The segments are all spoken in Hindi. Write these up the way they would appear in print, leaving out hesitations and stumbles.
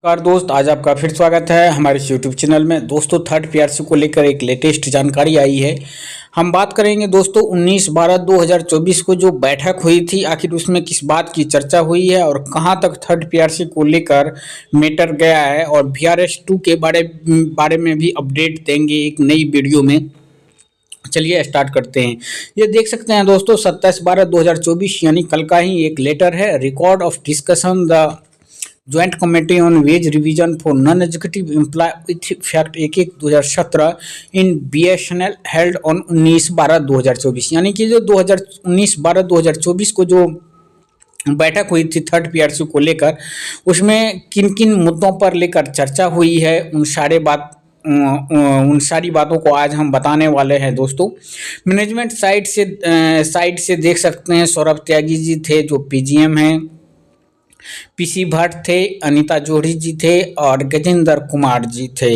नमस्कार दोस्त, आज आपका फिर स्वागत है हमारे इस यूट्यूब चैनल में। दोस्तों, थर्ड पीआरसी को लेकर एक लेटेस्ट जानकारी आई है। हम बात करेंगे दोस्तों 19/12/2024 को जो बैठक हुई थी, आखिर उसमें किस बात की चर्चा हुई है और कहां तक थर्ड पीआरसी को लेकर मैटर गया है, और VRS 2 के बारे में भी अपडेट देंगे एक नई वीडियो में। चलिए स्टार्ट करते हैं। ये देख सकते हैं दोस्तों, 27/12/2024 यानी कल का ही एक लेटर है। Record of discussion the joint committee on wage revision for non executive employ with effect 1/1/2017 in BSNL held on 19/12/2024। यानी कि जो 19/12/2024 को जो बैठक हुई थी थर्ड पीआरसी को लेकर, उसमें किन किन मुद्दों पर लेकर चर्चा हुई है, उन सारी बातों को आज हम बताने वाले हैं दोस्तों। मैनेजमेंट साइड से देख सकते हैं, सौरभ त्यागी जी थे जो PGM हैं, PC भट्ट थे, अनीता जोड़ी जी थे और गजेंद्र कुमार जी थे।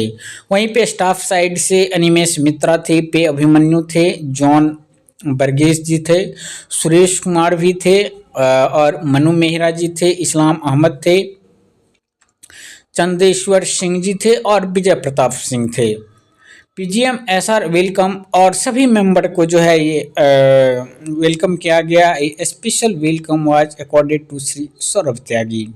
वहीं पे स्टाफ साइड से अनिमेश मित्रा थे, पे अभिमन्यु थे, जॉन बर्गेश जी थे, सुरेश कुमार भी थे, और मनु मेहरा जी थे, इस्लाम अहमद थे, चंदेश्वर सिंह जी थे और विजय प्रताप सिंह थे। PGM SR वेलकम और सभी मेंबर को जो है ये वेलकम किया गया। Special welcome was accorded to Shri Saurabh Tyagi.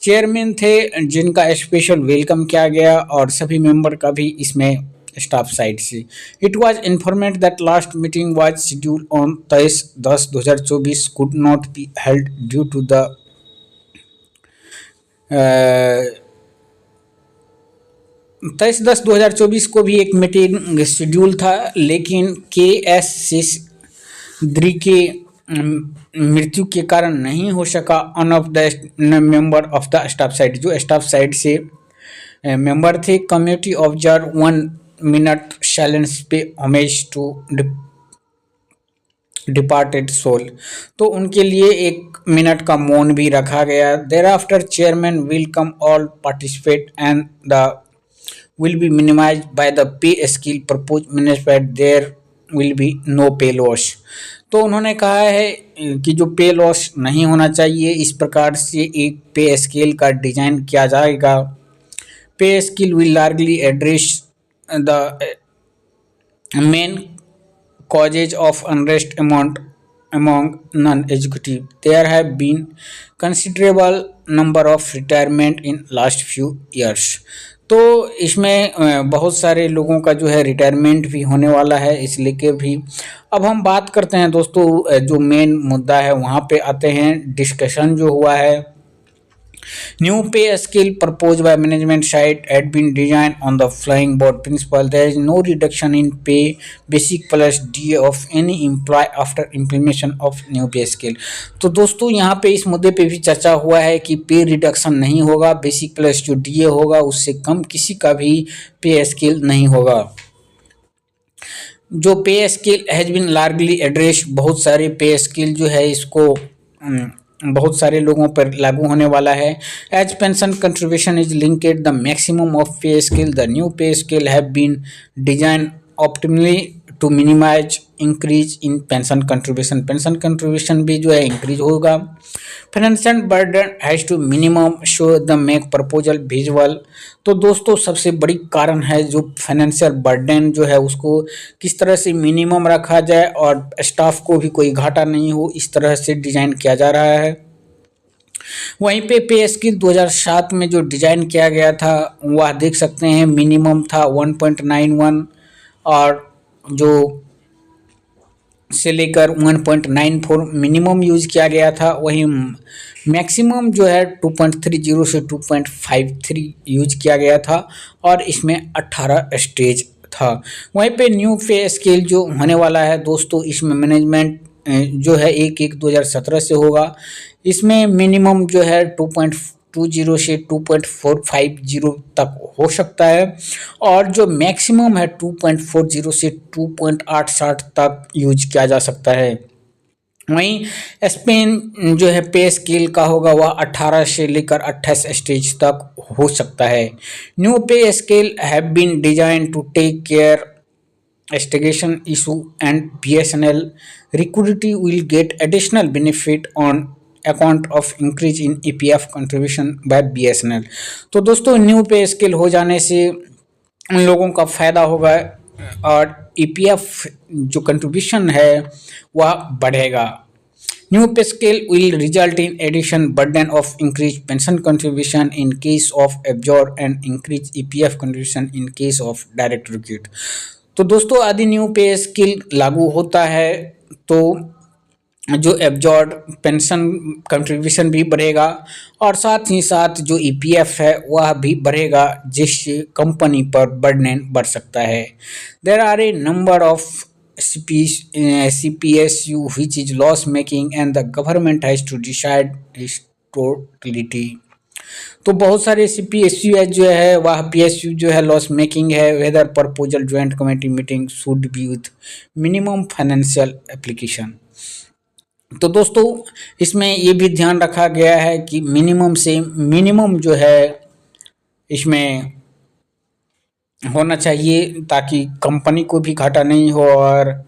Chairman थे जिनका स्पेशल वेलकम किया गया, और सभी मेंबर का भी इसमें स्टाफ साइड से। It was informed that last meeting was scheduled on 23/10/2024 could not be held due to the 23/10/2024 को भी एक मीटिंग शेड्यूल था, लेकिन KS शेषद्री के मृत्यु के कारण नहीं हो सका। One of the member of the staff side, जो स्टाफ साइड से मेंबर थे, community observe 1 minute silence pay homage to departed soul. तो उनके लिए 1 मिनट का मौन भी रखा गया। There after chairman welcome all participate and the will be minimized by the pay scale proposed management, there will be no pay loss। तो उन्होंने कहा है कि जो पे लॉस नहीं होना चाहिए, इस प्रकार से एक पे स्केल का डिजाइन किया जाएगा। पे scale will largely address the main causes of unrest among non-executive. There have been considerable number of retirement in last few years। तो इसमें बहुत सारे लोगों का जो है रिटायरमेंट भी होने वाला है, इस लेके भी। अब हम बात करते हैं दोस्तों, जो मेन मुद्दा है वहाँ पे आते हैं। डिस्कशन जो हुआ है, new pay scale proposed by management side had been designed on the flying board principle. There is no reduction in pay basic plus DA of any employee after implementation of new pay scale। तो दोस्तों यहाँ पे इस मुद्दे पे भी चर्चा हुआ है कि पे रिडक्शन नहीं होगा, बेसिक प्लस जो DA होगा उससे कम किसी का भी पे स्केल नहीं होगा। जो pay scale has been largely address, बहुत सारे पे स्केल जो है इसको बहुत सारे लोगों पर लागू होने वाला है। As pension contribution is linked the maximum of pay scale, the new pay scale have been design optimally to minimise increase in pension contribution. Pension contribution भी जो है इंक्रीज होगा। Financial burden has to minimum show the make proposal visual. तो दोस्तों सबसे बड़ी कारण है जो फाइनेंशियल बर्डन जो है उसको किस तरह से मिनिमम रखा जाए और स्टाफ को भी कोई घाटा नहीं हो, इस तरह से डिजाइन किया जा रहा है। वहीं पे स्केल 2007 में जो डिजाइन किया गया था वह देख सकते हैं मिनिमम था 1.91 और जो से लेकर 1.94 मिनिमम यूज किया गया था। वहीं मैक्सिमम जो है 2.30 से 2.53 यूज किया गया था और इसमें 18 स्टेज था। वहीं पे न्यू पे स्केल जो होने वाला है दोस्तों, इसमें मैनेजमेंट जो है 1/1/2017 से होगा। इसमें मिनिमम जो है 2.20 से 2.450 तक हो सकता है और जो मैक्सिमम है 2.40 से 2.86 तक यूज किया जा सकता है। वहीं स्पेन जो है पे स्केल का होगा वह 18 से लेकर 28 स्टेज तक हो सकता है। New pay scale have been design to take care stagnation issue and BSNL recruitee will get additional benefit on account of increase in EPF contribution by BSNL. तो दोस्तों न्यू पे स्केल हो जाने से उन लोगों का फायदा होगा और ईपीएफ जो कंट्रीब्यूशन है वह बढ़ेगा। New pay scale will result in addition burden of increased pension contribution in case of absurd and increased EPF contribution in case of direct recruit। तो दोस्तों यदि न्यू पे स्केल लागू होता है तो जो एब्जॉर्ड पेंशन कंट्रीब्यूशन भी बढ़ेगा और साथ ही साथ जो ईपीएफ है वह भी बढ़ेगा, जिससे कंपनी पर बर्डन बढ़ सकता है। There are a number of CPSU which is loss making and the government has to decide its totality। तो बहुत सारे CPSU जो है वह PSU जो है लॉस मेकिंग है। Whether proposal joint committee meeting should be with minimum financial application. तो दोस्तों इसमें ये भी ध्यान रखा गया है कि मिनिमम से मिनिमम जो है इसमें होना चाहिए ताकि कंपनी को भी घाटा नहीं हो और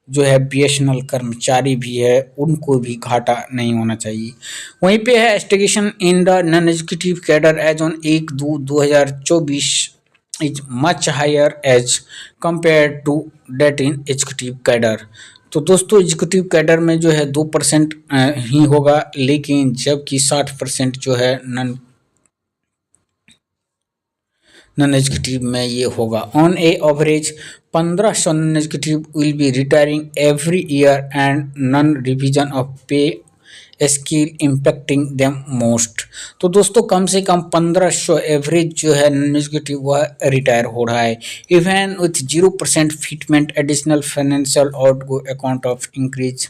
जो है बीएसएनएल कर्मचारी भी है उनको भी घाटा नहीं होना चाहिए। वहीं पे है stagnation in the non executive cadre as on 1/2/2024 is much higher as compare to that in executive cadre. तो दोस्तों एग्जीक्यूटिव कैडर में जो है 2% ही होगा, लेकिन जबकि 60% जो है नॉन एग्जीक्यूटिव में ये होगा। On A average 1500 non executive will be retiring every year and non revision of pay scale impacting them most. तो दोस्तों कम से कम 1500 एवरेज जो है नॉन एग्जीक्यूटिव वह रिटायर हो रहा है। Even with 0% fitment additional financial outgo account of increase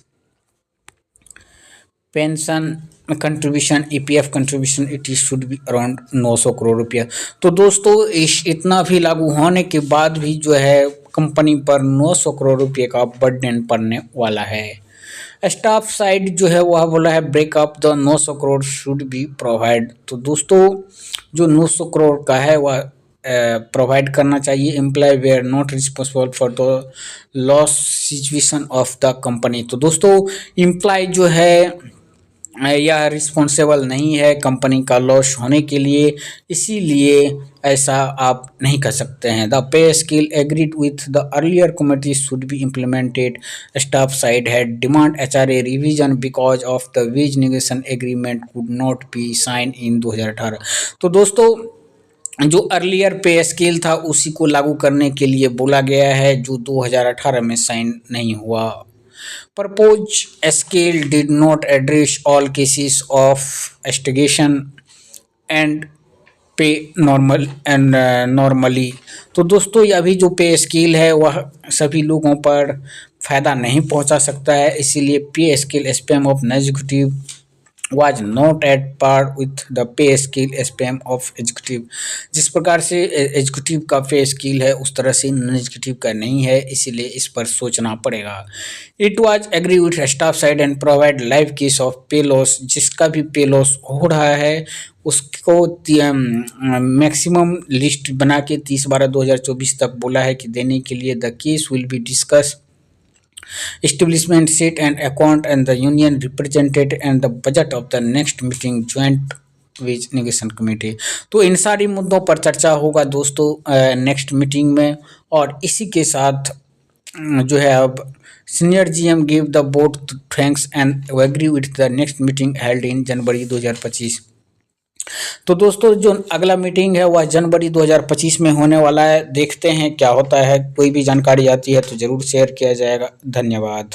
pension contribution EPF contribution it should be around 900 crore रुपया। तो दोस्तों इतना भी लागू होने के बाद भी जो है कंपनी पर 900 करोड़ रुपये का बर्डन पड़ने वाला है। स्टाफ साइड जो है वह बोला है breakup the 900 crore should be provide. तो दोस्तों जो 900 करोड़ का है वह प्रोवाइड करना चाहिए। Employ were not responsible for the loss situation of the company. तो दोस्तों एम्प्लॉय जो है यह रिस्पॉन्सिबल नहीं है कंपनी का लॉस होने के लिए, इसीलिए ऐसा आप नहीं कर सकते हैं। The pay scale agreed with the earlier committee should be implemented. Staff side had demand HRA revision because of the wage negotiation agreement could not be sign in 2018। तो दोस्तों जो अर्लियर पे स्केल था उसी को लागू करने के लिए बोला गया है, जो 2018 में साइन नहीं हुआ। Proposed scale did not address all cases of estigation and पे नॉर्मली। तो दोस्तों ये अभी जो पे स्केल है वह सभी लोगों पर फ़ायदा नहीं पहुंचा सकता है, इसीलिए पे scale span of non executive was not at par with the pay scale spam of executive। जिस प्रकार से एग्जीक्यूटिव का पे स्केल है उस तरह से नॉन एग्जीक्यूटिव का नहीं है, इसीलिए इस पर सोचना पड़ेगा। It was agree with staff side and provide live case of pay loss. जिसका भी पे लॉस हो रहा है उसको मैक्सिमम लिस्ट बना के 30/12/2024 तक बोला है कि देने के लिए। The case will be discuss establishment seat and account and the union represented and the budget of the next meeting joint with negotiation committee। तो इन सारी मुद्दों पर चर्चा होगा दोस्तों नेक्स्ट मीटिंग में। और इसी के साथ जो है अब senior GM give the board thanks and agree with the next meeting held in January 2025। तो दोस्तों जो अगला मीटिंग है वह जनवरी 2025 में होने वाला है। देखते हैं क्या होता है। कोई भी जानकारी आती है तो ज़रूर शेयर किया जाएगा। धन्यवाद।